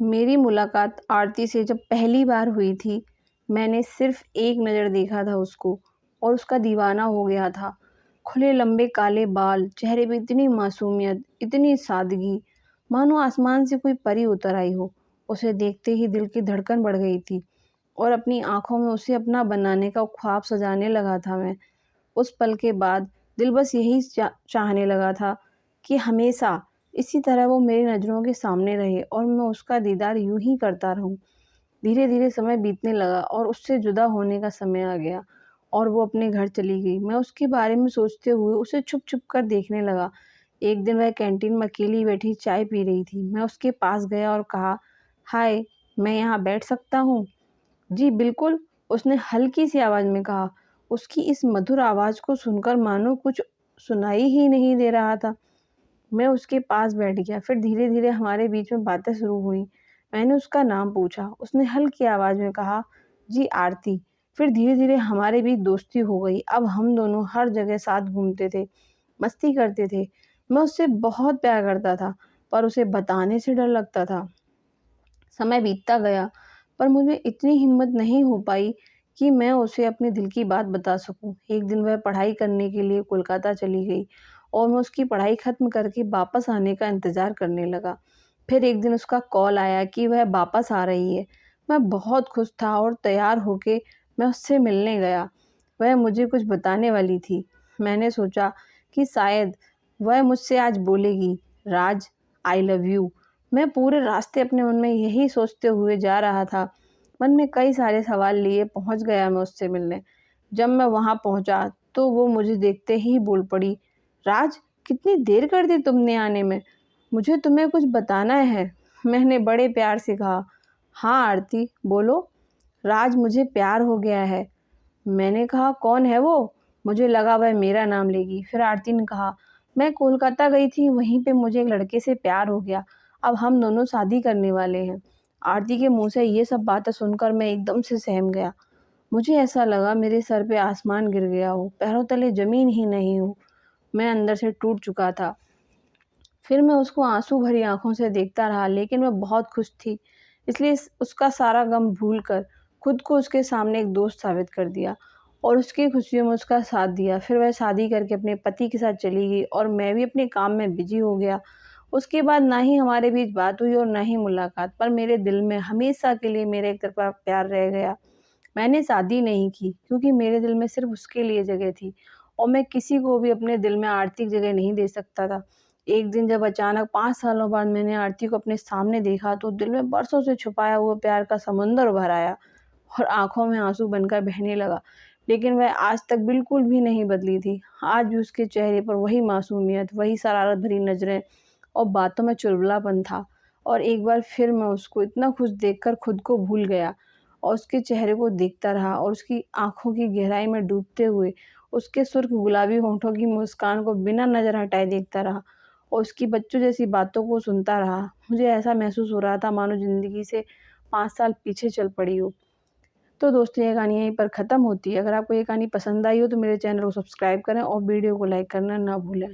मेरी मुलाकात आरती से जब पहली बार हुई थी, मैंने सिर्फ़ एक नज़र देखा था उसको और उसका दीवाना हो गया था। खुले लंबे काले बाल, चेहरे पे इतनी मासूमियत, इतनी सादगी, मानो आसमान से कोई परी उतर आई हो। उसे देखते ही दिल की धड़कन बढ़ गई थी और अपनी आँखों में उसे अपना बनाने का ख्वाब सजाने लगा था मैं। उस पल के बाद दिल बस यही चाहने लगा था कि हमेशा इसी तरह वो मेरी नज़रों के सामने रहे और मैं उसका दीदार यूँ ही करता रहूँ। धीरे-धीरे समय बीतने लगा और उससे जुदा होने का समय आ गया और वो अपने घर चली गई। मैं उसके बारे में सोचते हुए उसे छुप-छुप कर देखने लगा। एक दिन वह कैंटीन में अकेली बैठी चाय पी रही थी। मैं उसके पास गया और कहा, "हाय, मैं यहाँ बैठ सकता हूँ?" "जी, बिल्कुल," उसने हल्की-सी आवाज़ में कहा। उसकी इस मधुर आवाज़ को सुनकर मानो कुछ सुनाई ही नहीं दे रहा था। मैं उसके पास बैठ गया, फिर धीरे-धीरे हमारे बीच में बातें शुरू हुईं। मैंने उसका नाम पूछा, उसने हल्की आवाज़ में कहा, "जी, आरती।" फिर धीरे-धीरे हमारे बीच दोस्ती हो गई। अब हम दोनों हर जगह साथ घूमते थे, मस्ती करते थे। मैं उससे बहुत प्यार करता था, पर उसे बताने से डर लगता था। समय बीतता गया, पर मुझे इतनी हिम्मत नहीं हो पाई कि मैं उसे अपने दिल की बात बता सकूं। एक दिन वह पढ़ाई करने के लिए कोलकाता चली गई और मैं उसकी पढ़ाई ख़त्म करके वापस आने का इंतज़ार करने लगा। फिर एक दिन उसका कॉल आया कि वह वापस आ रही है। मैं बहुत खुश था और तैयार होके मैं उससे मिलने गया। वह मुझे कुछ बताने वाली थी। मैंने सोचा कि शायद वह मुझसे आज बोलेगी, "राज, आई लव यू।" मैं पूरे रास्ते अपने मन में यही सोचते हुए जा रहा था। मन में कई सारे सवाल लिए पहुंच गया मैं उससे मिलने। जब मैं वहां पहुंचा तो वो मुझे देखते ही बोल पड़ी, "राज, कितनी देर कर दी तुमने आने में? मुझे तुम्हें कुछ बताना है।" मैंने बड़े प्यार से कहा, "हाँ आरती, बोलो।" "राज, मुझे प्यार हो गया है।" मैंने कहा, "कौन है वो?" मुझे लगा वह मेरा नाम लेगी। फिर आरती ने कहा, "मैं कोलकाता गई थी, वहीं पे मुझे एक लड़के से प्यार हो गया। अब हम दोनों शादी करने वाले हैं।" आरती के मुँह से ये सब बातें सुनकर मैं एकदम से सहम गया। मुझे ऐसा लगा मेरे सर पे आसमान गिर गया हो, पैरों तले ज़मीन ही नहीं हो। मैं अंदर से टूट चुका था। फिर मैं उसको आँसू भरी आँखों से देखता रहा, लेकिन मैं बहुत खुश थी। इसलिए उसका सारा गम भूलकर खुद को उसके सामने एक दोस्त साबित कर दिया और उसकी खुशियों में उसका साथ दिया। फिर वह शादी करके अपने पति के साथ चली गई और मैं भी अपने काम में बिज़ी हो गया। उसके बाद ना ही हमारे बीच बात हुई और ना ही मुलाकात, पर मेरे दिल में हमेशा के लिए मेरा एक तरफ़ा प्यार रह गया। मैंने शादी नहीं की क्योंकि मेरे दिल में सिर्फ़ उसके लिए जगह थी और मैं किसी को भी अपने दिल में आरती की जगह नहीं दे सकता था। एक दिन जब अचानक 5 सालों बाद मैंने आरती को अपने सामने देखा तो दिल में बरसों से छुपाया हुआ प्यार का समुंदर उभर आया और आँखों में आँसू बनकर बहने लगा। लेकिन वह आज तक बिल्कुल भी नहीं बदली थी। आज भी उसके चेहरे पर वही मासूमियत, वही शरारत भरी नज़रें और बातों में चुलबुलापन था। और एक बार फिर मैं उसको इतना खुश देखकर खुद को भूल गया और उसके चेहरे को देखता रहा और उसकी आँखों की गहराई में डूबते हुए उसके सुर्ख गुलाबी होठों की मुस्कान को बिना नज़र हटाए देखता रहा और उसकी बच्चों जैसी बातों को सुनता रहा। मुझे ऐसा महसूस हो रहा था मानो ज़िंदगी से 5 साल पीछे चल पड़ी हो। तो दोस्तों, ये कहानी यहीं पर ख़त्म होती है। अगर आपको ये कहानी पसंद आई हो तो मेरे चैनल को सब्सक्राइब करें और वीडियो को लाइक करना ना भूलें।